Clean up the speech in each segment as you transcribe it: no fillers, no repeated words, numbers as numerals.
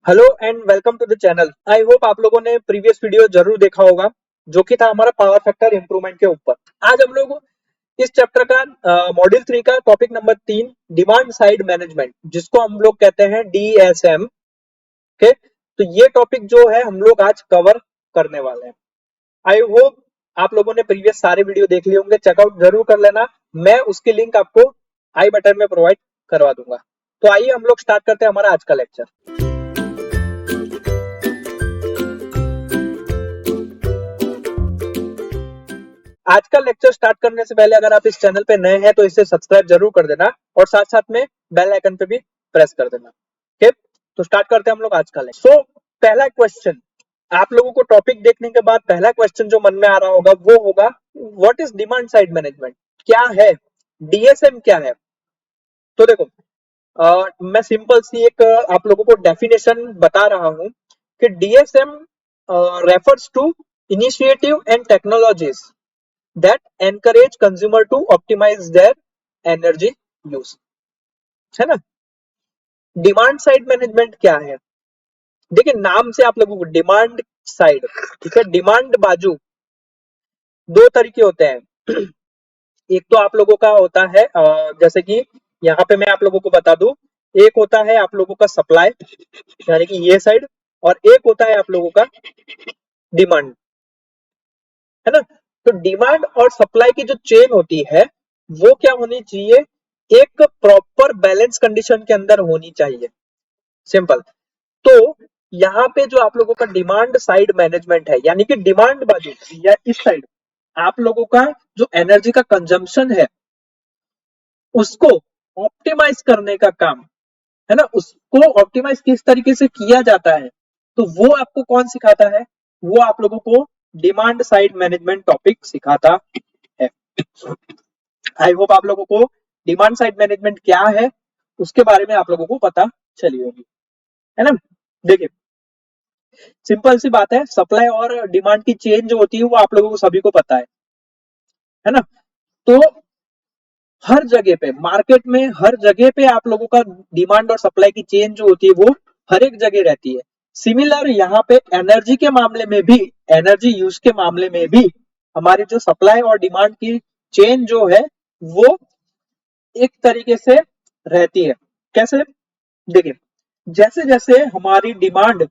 Hello and welcome to the channel. I hope आप लोगों ने प्रीवियस वीडियो जरूर देखा होगा जो कि था हमारा पावर फैक्टर इंप्रूवमेंट के ऊपर। आज हम लोग इस चैप्टर का मॉड्यूल 3 का topic number 3 demand side management जिसको हम लोग कहते हैं डीएसएम के। तो ये टॉपिक जो है हम लोग आज कवर करने वाले हैं। आई होप आप लोगों ने प्रीवियस सारे वीडियो देख लिए होंगे, चेकआउट जरूर कर लेना। मैं उसकी लिंक आपको आई बटन में प्रोवाइड करवा दूंगा। तो आइए हम लोग स्टार्ट करते हैं हमारा आज का लेक्चर। आज का लेक्चर स्टार्ट करने से पहले अगर आप इस चैनल पे नए हैं तो इसे सब्सक्राइब जरूर कर देना और साथ साथ में बेल आइकन पे भी प्रेस कर देना। ठीक, तो स्टार्ट करते हैं हम लोग आज का लेक्चर। सो पहला क्वेश्चन, आप लोगों को टॉपिक देखने के बाद पहला क्वेश्चन जो मन में आ रहा होगा वो होगा what is demand side management, क्या है डीएसएम, क्या है। तो देखो, मैं सिंपल सी एक आप लोगों को डेफिनेशन बता रहा हूं कि DSM refers to initiative and technologies that encourage consumer to optimize their energy use, है ना। डिमांड साइड मैनेजमेंट क्या है, देखिए नाम से आप लोगों को डिमांड साइड, ठीक है, डिमांड बाजू दो तरीके होते हैं। एक तो आप लोगों का होता है जैसे कि यहाँ पे मैं आप लोगों को बता दूं, एक होता है आप लोगों का सप्लाई यानी कि ये साइड, और एक होता है आप लोगों का डिमांड, है ना। तो डिमांड और सप्लाई की जो चेन होती है वो क्या होनी चाहिए, एक प्रॉपर बैलेंस कंडीशन के अंदर होनी चाहिए, सिंपल। तो यहाँ पे जो आप लोगों का डिमांड साइड मैनेजमेंट है यानी कि डिमांड बाजू या इस साइड आप लोगों का जो एनर्जी का कंजम्पशन है उसको ऑप्टिमाइज करने का काम, है ना, उसको ऑप्टिमाइज किस तरीके से किया जाता है तो वो आपको कौन सिखाता है, वो आप लोगों को डिमांड साइड मैनेजमेंट टॉपिक सिखाता है। आई होप आप लोगों को डिमांड साइड मैनेजमेंट क्या है उसके बारे में आप लोगों को पता चली होगी, है ना। देखिए सिंपल सी बात है, सप्लाई और डिमांड की चेन जो होती है वो आप लोगों को सभी को पता है ना। तो हर जगह पे मार्केट में हर जगह पे आप लोगों का डिमांड और सप्लाई की चेन जो होती है वो हर एक जगह रहती है। सिमिलर यहाँ पे एनर्जी के मामले में भी, एनर्जी यूज के मामले में भी हमारी जो सप्लाई और डिमांड की चेन जो है वो एक तरीके से रहती है। कैसे, देखिए जैसे जैसे हमारी डिमांड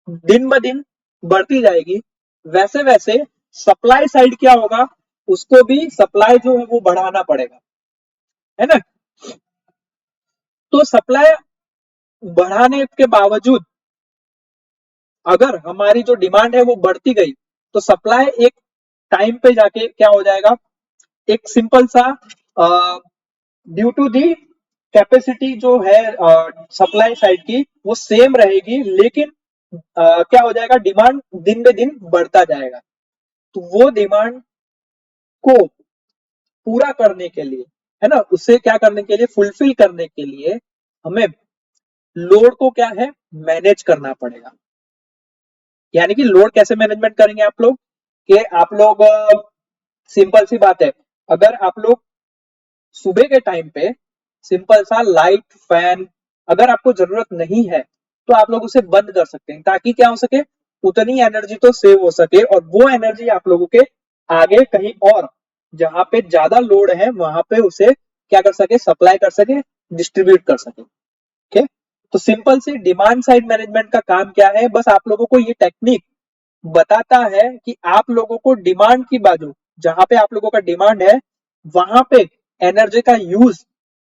दिन ब दिन बढ़ती जाएगी वैसे वैसे सप्लाई साइड क्या होगा, उसको भी सप्लाई जो है वो बढ़ाना पड़ेगा, है ना। तो सप्लाई बढ़ाने के बावजूद अगर हमारी जो डिमांड है वो बढ़ती गई तो सप्लाई एक टाइम पे जाके क्या हो जाएगा, एक सिंपल सा ड्यू टू दी कैपेसिटी जो है सप्लाई साइड की वो सेम रहेगी, लेकिन क्या हो जाएगा, डिमांड दिन बे दिन बढ़ता जाएगा। तो वो डिमांड को पूरा करने के लिए, है ना, उसे क्या करने के लिए, फुलफिल करने के लिए हमें लोड को क्या है, मैनेज करना पड़ेगा। यानी कि लोड कैसे मैनेजमेंट करेंगे आप लोग, कि आप लोग सिंपल सी बात है, अगर आप लोग सुबह के टाइम पे सिंपल सा लाइट फैन अगर आपको जरूरत नहीं है तो आप लोग उसे बंद कर सकते हैं ताकि क्या हो सके, उतनी एनर्जी तो सेव हो सके और वो एनर्जी आप लोगों के आगे कहीं और जहां पे ज्यादा लोड है वहां पे उसे क्या कर सके, सप्लाई कर सके, डिस्ट्रीब्यूट कर सके। ओके, तो सिंपल सी डिमांड साइड मैनेजमेंट का काम क्या है, बस आप लोगों को ये टेक्निक बताता है कि आप लोगों को डिमांड की बाजू जहां पे आप लोगों का डिमांड है वहां पे एनर्जी का यूज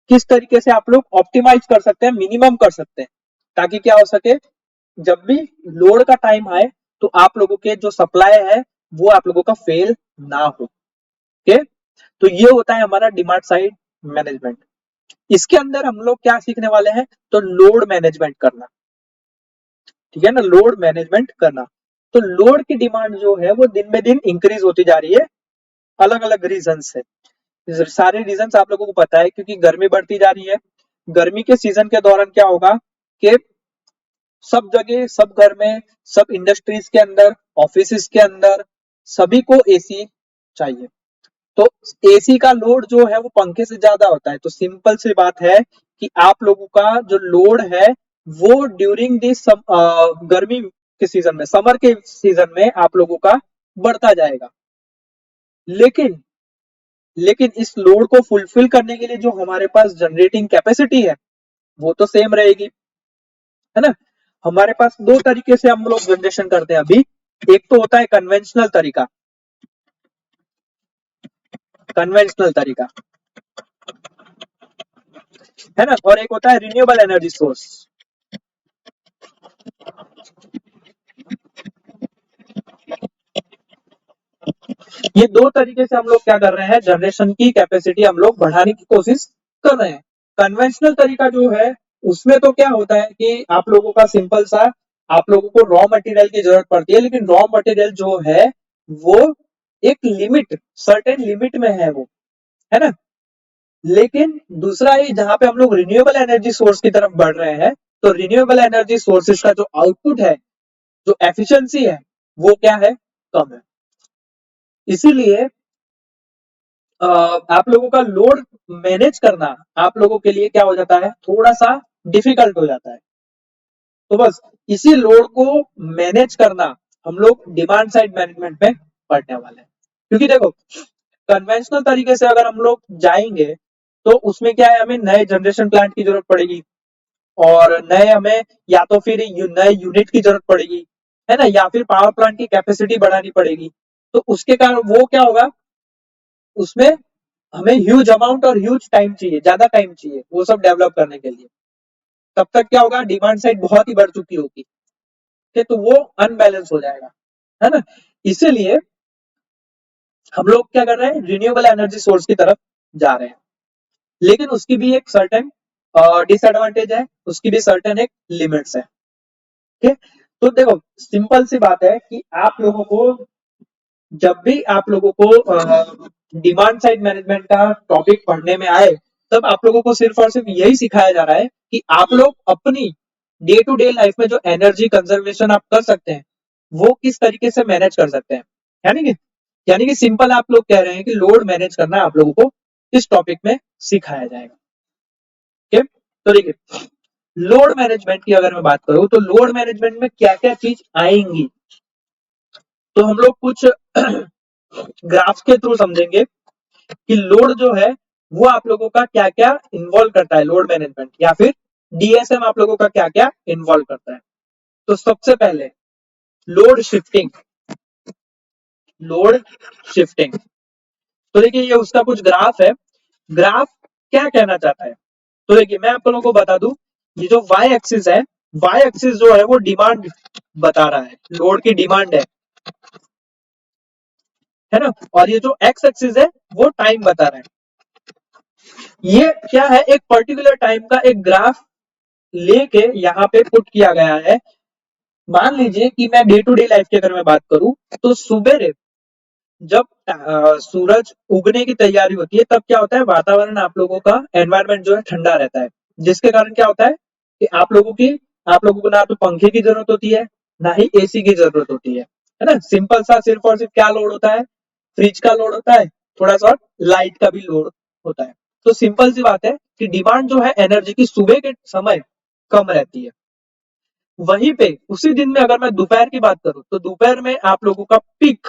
किस तरीके से आप लोग ऑप्टिमाइज कर सकते हैं, मिनिमम कर सकते हैं, ताकि क्या हो सके, जब भी लोड का टाइम आए तो आप लोगों के जो सप्लाई है वो आप लोगों का फेल ना हो। ओके, तो ये होता है हमारा डिमांड साइड मैनेजमेंट। इसके अंदर हम लोग क्या सीखने वाले हैं, तो लोड मैनेजमेंट करना, ठीक है ना, लोड मैनेजमेंट करना। तो लोड की डिमांड जो है वो दिन में दिन इंक्रीज होती जा रही है, अलग अलग रीजन से। सारे रीजन आप लोगों को पता है क्योंकि गर्मी बढ़ती जा रही है। गर्मी के सीजन के दौरान क्या होगा कि सब जगह, सब घर में, सब इंडस्ट्रीज के अंदर, ऑफिस के अंदर सभी को एसी चाहिए। तो एसी का लोड जो है वो पंखे से ज्यादा होता है। तो सिंपल सी बात है कि आप लोगों का जो लोड है वो ड्यूरिंग दिस गर्मी के सीजन में, समर के सीजन में आप लोगों का बढ़ता जाएगा। लेकिन लेकिन इस लोड को फुलफिल करने के लिए जो हमारे पास जनरेटिंग कैपेसिटी है वो तो सेम रहेगी, है ना। हमारे पास दो तरीके से हम लोग जनरेशन करते हैं अभी। एक तो होता है कन्वेंशनल तरीका, कन्वेंशनल तरीका, है ना, और एक होता है रिन्यूएबल एनर्जी सोर्स। ये दो तरीके से हम लोग क्या कर रहे हैं, जनरेशन की कैपेसिटी हम लोग बढ़ाने की कोशिश कर रहे हैं। कन्वेंशनल तरीका जो है उसमें तो क्या होता है कि आप लोगों का सिंपल सा, आप लोगों को रॉ मटेरियल की जरूरत पड़ती है, लेकिन रॉ मटेरियल जो है वो एक लिमिट, सर्टेन लिमिट में है वो, है ना। लेकिन दूसरा ही जहां पे हम लोग रिन्यूएबल एनर्जी सोर्स की तरफ बढ़ रहे हैं, तो रिन्यूएबल एनर्जी सोर्सेज का जो आउटपुट है, जो एफिशिएंसी है, वो क्या है, कम है। इसीलिए आप लोगों का लोड मैनेज करना आप लोगों के लिए क्या हो जाता है, थोड़ा सा डिफिकल्ट हो जाता है। तो बस इसी लोड को मैनेज करना हम लोग डिमांड साइड मैनेजमेंट में पढ़ने वाले हैं। क्योंकि देखो कन्वेंशनल तरीके से अगर हम लोग जाएंगे तो उसमें क्या है, हमें नए जनरेशन प्लांट की जरूरत पड़ेगी, और नए हमें या तो फिर नए यूनिट की जरूरत पड़ेगी, है ना, या फिर पावर प्लांट की कैपेसिटी बढ़ानी पड़ेगी। तो उसके कारण वो क्या होगा, उसमें हमें ह्यूज अमाउंट और ह्यूज टाइम चाहिए, ज्यादा टाइम चाहिए वो सब डेवलप करने के लिए। तब तक क्या होगा, डिमांड साइड बहुत ही बढ़ चुकी होगी, ठीक, तो वो अनबैलेंस हो जाएगा, है ना। इसीलिए हम लोग क्या कर रहे हैं, रिन्यूएबल एनर्जी सोर्स की तरफ जा रहे हैं। लेकिन उसकी भी एक सर्टेन डिसएडवांटेज है, उसकी भी सर्टेन एक लिमिट्स है, ठीक। तो देखो सिंपल सी बात है कि आप लोगों को, जब भी आप लोगों को डिमांड साइड मैनेजमेंट का टॉपिक पढ़ने में आए, तब आप लोगों को सिर्फ और सिर्फ यही सिखाया जा रहा है कि आप लोग अपनी डे टू डे लाइफ में जो एनर्जी कंजर्वेशन आप कर सकते हैं वो किस तरीके से मैनेज कर सकते हैं। यानी कि सिंपल आप लोग कह रहे हैं कि लोड मैनेज करना आप लोगों को इस टॉपिक में सिखाया जाएगा, ठीक। तो देखिए लोड मैनेजमेंट की अगर मैं बात करूं तो लोड मैनेजमेंट में क्या क्या चीज आएंगी, तो हम लोग कुछ ग्राफ के थ्रू समझेंगे कि लोड जो है वो आप लोगों का क्या क्या इन्वॉल्व करता है, लोड मैनेजमेंट या फिर डीएसएम आप लोगों का क्या क्या इन्वॉल्व करता है। तो सबसे पहले लोड शिफ्टिंग, लोड शिफ्टिंग। तो देखिए ये उसका कुछ ग्राफ है। ग्राफ क्या कहना चाहता है, तो देखिए मैं आप लोगों को बता दूं, ये जो वाई एक्सिस है, वाई एक्सिस जो है वो डिमांड बता रहा है, लोड की डिमांड है ना, और ये जो एक्स एक्सिस है वो टाइम बता रहा है। ये क्या है, एक पर्टिकुलर टाइम का एक ग्राफ लेके यहाँ पे पुट किया गया है। मान लीजिए कि मैं डे टू डे लाइफ की अगर मैं बात करूं, तो सुबह जब सूरज उगने की तैयारी होती है तब क्या होता है, वातावरण आप लोगों का एनवायरनमेंट जो है ठंडा रहता है, जिसके कारण क्या होता है कि आप लोगों को ना तो पंखे की जरूरत होती है, ना ही एसी की जरूरत होती है ना। सिंपल सा सिर्फ और सिर्फ क्या लोड होता है, फ्रिज का लोड होता है, थोड़ा सा लाइट का भी लोड होता है। तो सिंपल सी बात है कि डिमांड जो है एनर्जी की सुबह के समय कम रहती है। वहीं पे उसी दिन में अगर मैं दोपहर की बात करूं तो दोपहर में आप लोगों का पीक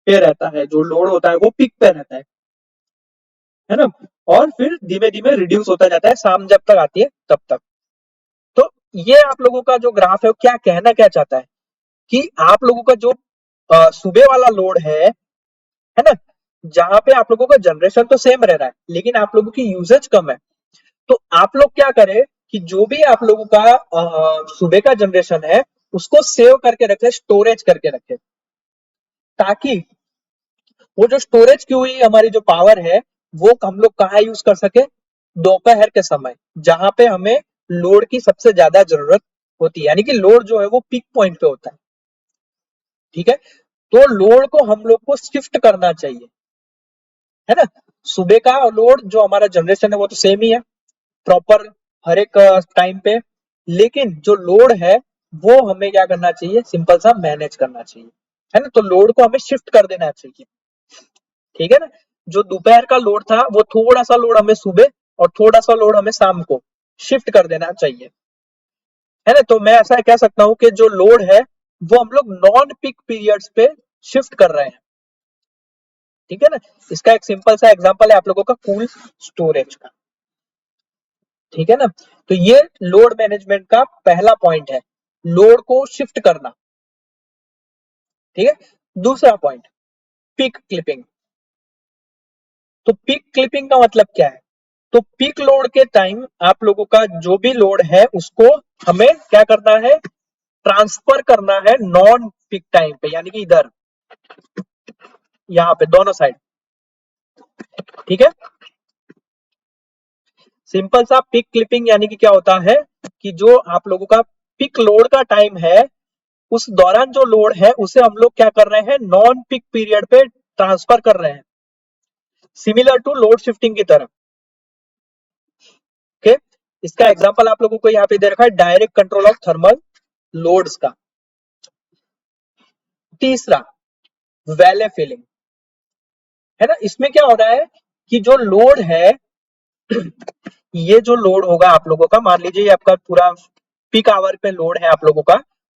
पे रहता है, जो लोड होता है वो पीक पे रहता है ना, और फिर धीमे धीमे रिड्यूस होता जाता है शाम जब तक आती है तब तक। तो ये आप लोगों का जो ग्राफ है वो क्या कहना क्या चाहता है कि आप लोगों का जो सुबह वाला लोड है ना, जहां पे आप लोगों का जनरेशन तो सेम रह रहा है लेकिन आप लोगों की यूजेज कम है। तो आप लोग क्या करें कि जो भी आप लोगों का सुबह का जनरेशन है उसको सेव करके रखे, स्टोरेज करके रखे, ताकि वो जो स्टोरेज की हुई हमारी जो पावर है वो हम लोग कहाँ यूज कर सके, दोपहर के समय, जहां पे हमें लोड की सबसे ज्यादा जरूरत होती है, यानी कि लोड जो है वो पीक पॉइंट पे होता है, ठीक है। तो लोड को हम लोग को शिफ्ट करना चाहिए, है ना। सुबह का लोड जो हमारा जनरेशन है वो तो सेम ही है प्रॉपर हर एक टाइम पे, लेकिन जो लोड है वो हमें क्या करना चाहिए, सिंपल सा मैनेज करना चाहिए, है ना। तो लोड को हमें शिफ्ट कर देना चाहिए, ठीक है ना। जो दोपहर का लोड था वो थोड़ा सा लोड हमें सुबह और थोड़ा सा लोड हमें शाम को शिफ्ट कर देना चाहिए, है ना। तो मैं ऐसा कह सकता हूं कि जो लोड है वो हम लोग नॉन पीक पीरियड्स पे शिफ्ट कर रहे हैं, ठीक है ना। इसका एक सिंपल सा एग्जांपल है आप लोगों का कूल स्टोरेज का, ठीक है ना। तो ये लोड मैनेजमेंट का पहला पॉइंट है, लोड को शिफ्ट करना, ठीक है। दूसरा पॉइंट, पीक क्लिपिंग। तो पीक क्लिपिंग का मतलब क्या है? तो पीक लोड के टाइम आप लोगों का जो भी लोड है उसको हमें क्या करना है, ट्रांसफर करना है नॉन पीक टाइम पे, यानी कि इधर यहाँ पे दोनों साइड, ठीक है। सिंपल सा पिक क्लिपिंग यानी कि क्या होता है कि जो आप लोगों का पिक लोड का टाइम है उस दौरान जो लोड है उसे हम लोग क्या कर रहे हैं, नॉन पिक पीरियड पे ट्रांसफर कर रहे हैं, सिमिलर टू लोड शिफ्टिंग की तरह, ओके। इसका एग्जांपल आप लोगों को यहाँ पे दे रखा है, direct control of thermal loads का। तीसरा, वैले फिलिंग, है ना। इसमें क्या हो रहा है कि जो लोड है ये जो लोड होगा आप लोगों का, मान लीजिए आपका पूरा पीक आवर पे लोड है आप लोगों का,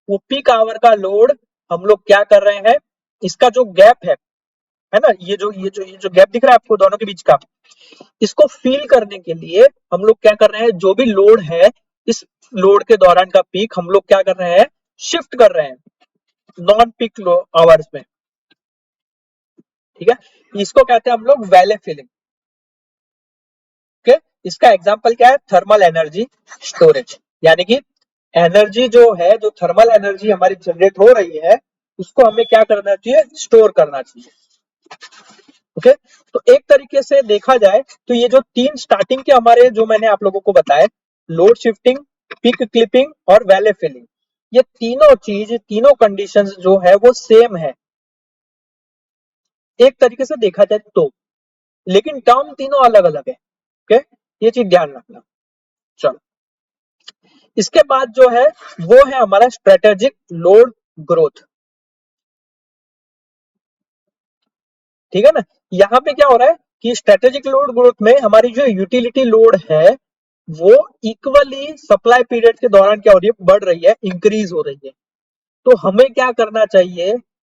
वो पीक आवर का लोड हम लोग क्या कर रहे हैं, इसका जो गैप है ना, ये जो गैप दिख रहा है आपको दोनों के बीच का, इसको फील करने के लिए हम लोग क्या कर रहे हैं, जो भी लोड है इस लोड के दौरान का पीक हम लोग क्या कर रहे हैं, शिफ्ट कर रहे हैं नॉन पीक आवर्स में, ठीक है। इसको कहते हैं हम लोग वैले फिलिंग, ओके। इसका एग्जांपल क्या है, थर्मल एनर्जी स्टोरेज, यानी कि एनर्जी जो है, जो थर्मल एनर्जी हमारी जनरेट हो रही है उसको हमें क्या करना चाहिए, स्टोर करना चाहिए, ओके। तो एक तरीके से देखा जाए तो ये जो तीन स्टार्टिंग के हमारे जो मैंने आप लोगों को बताए, लोड शिफ्टिंग, पिक क्लिपिंग और वैले फिलिंग, ये तीनों चीज, तीनों कंडीशंस जो है वो सेम है एक तरीके से देखा जाए तो, लेकिन टर्म तीनों अलग अलग है, ओके। ये चीज ध्यान रखना। चलो, इसके बाद जो है वो है हमारा स्ट्रेटेजिक लोड ग्रोथ, ठीक है ना। यहाँ पे क्या हो रहा है कि स्ट्रेटेजिक लोड ग्रोथ में हमारी जो यूटिलिटी लोड है वो इक्वली सप्लाई पीरियड के दौरान क्या हो रही है, बढ़ रही है, इंक्रीज हो रही है। तो हमें क्या करना चाहिए,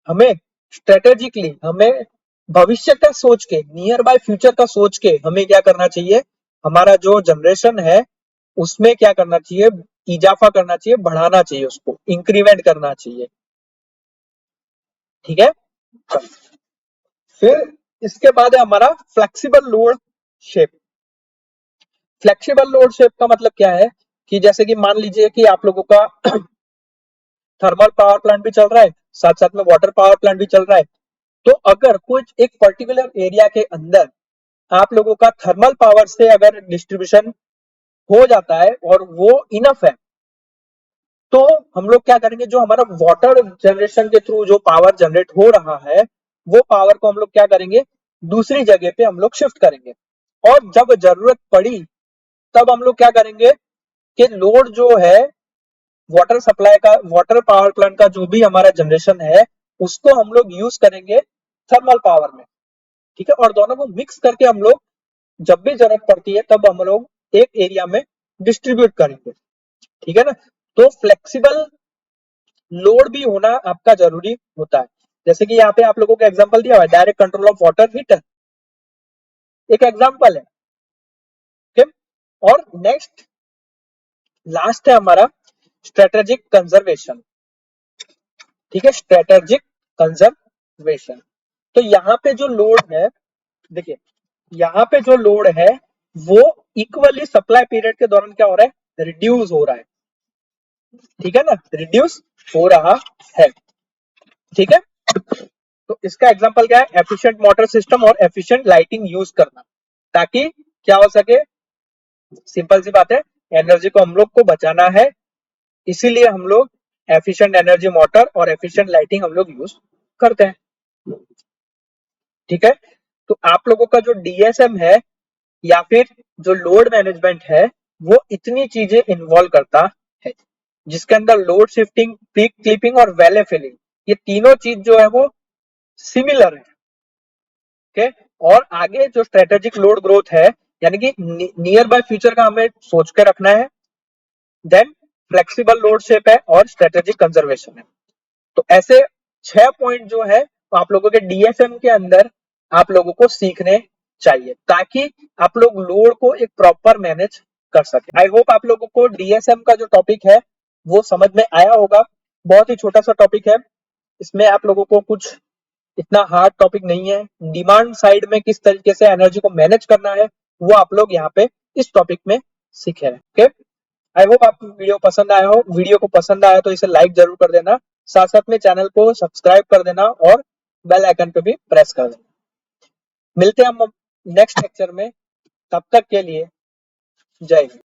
हमें स्ट्रेटेजिकली, हमें भविष्य का सोच के, नियर बाय फ्यूचर का सोच के हमें क्या करना चाहिए, हमारा जो जनरेशन है उसमें क्या करना चाहिए, इजाफा करना चाहिए, बढ़ाना चाहिए, उसको इंक्रीमेंट करना चाहिए, ठीक है। फिर इसके बाद है हमारा flexible load shape. Flexible load shape का मतलब क्या है कि जैसे कि मान लीजिए कि आप लोगों का थर्मल पावर प्लांट भी चल रहा है, साथ साथ में वाटर पावर प्लांट भी चल रहा है। तो अगर कुछ एक पर्टिकुलर एरिया के अंदर आप लोगों का थर्मल पावर से अगर डिस्ट्रीब्यूशन हो जाता है और वो इनफ है, तो हम लोग क्या करेंगे, जो हमारा वाटर जनरेशन के थ्रू जो पावर जनरेट हो रहा है वो पावर को हम लोग क्या करेंगे, दूसरी जगह पे हम लोग शिफ्ट करेंगे। और जब जरूरत पड़ी तब हम लोग क्या करेंगे कि लोड जो है वाटर सप्लाई का, वाटर पावर प्लांट का जो भी हमारा जनरेशन है उसको हम लोग यूज करेंगे थर्मल पावर में, ठीक है। और दोनों को मिक्स करके हम लोग जब भी जरूरत पड़ती है तब हम लोग एक एरिया में डिस्ट्रीब्यूट करेंगे, ठीक है ना। तो फ्लेक्सिबल लोड भी होना आपका जरूरी होता है। जैसे कि यहाँ पे आप लोगों को एग्जांपल दिया हुआ है, direct control of water heater एक एग्जांपल है, ठीक। और नेक्स्ट लास्ट है हमारा स्ट्रेटेजिक कंजर्वेशन, ठीक है, स्ट्रेटेजिक कंजर्वेशन। तो यहाँ पे जो लोड है, देखिए यहाँ पे जो लोड है वो इक्वली सप्लाई पीरियड के दौरान क्या हो रहा है, रिड्यूस हो रहा है, ठीक है ना, रिड्यूस हो रहा है, ठीक है। तो इसका एग्जांपल क्या है, एफिशिएंट मोटर सिस्टम और एफिशिएंट लाइटिंग यूज करना, ताकि क्या हो सके, सिंपल सी बात है, एनर्जी को हम लोग को बचाना है, इसीलिए हम लोग एफिशिएंट एनर्जी मोटर और एफिशिएंट लाइटिंग हम लोग यूज करते हैं, ठीक है। तो आप लोगों का जो डीएसएम है या फिर जो लोड मैनेजमेंट है वो इतनी चीजें इन्वॉल्व करता है, जिसके अंदर लोड शिफ्टिंग, पीक क्लिपिंग और वैले फिलिंग, ये तीनों चीज जो है वो सिमिलर है, ओके। और आगे जो स्ट्रेटेजिक लोड ग्रोथ है, यानी कि नियर बाय फ्यूचर का हमें सोच के रखना है। देन फ्लेक्सिबल लोड शेप है और स्ट्रेटेजिक कंजर्वेशन है। तो ऐसे 6 पॉइंट जो है तो आप लोगों के डीएसएम के अंदर आप लोगों को सीखने चाहिए ताकि आप लोग लोड को एक प्रॉपर मैनेज कर सके। आई होप आप लोगों को डीएसएम का जो टॉपिक है वो समझ में आया होगा। बहुत ही छोटा सा टॉपिक है, इसमें आप लोगों को कुछ इतना हार्ड टॉपिक नहीं है। डिमांड साइड में किस तरीके से एनर्जी को मैनेज करना है वो आप लोग यहाँ पे इस टॉपिक में सीखे हैं। ओके, आई होप आपको वीडियो पसंद आया हो। वीडियो को पसंद आया तो इसे लाइक जरूर कर देना, साथ साथ में चैनल को सब्सक्राइब कर देना और बेल आइकन पे भी प्रेस कर देना। मिलते हैं हम नेक्स्ट लेक्चर में, तब तक के लिए जय हिंद।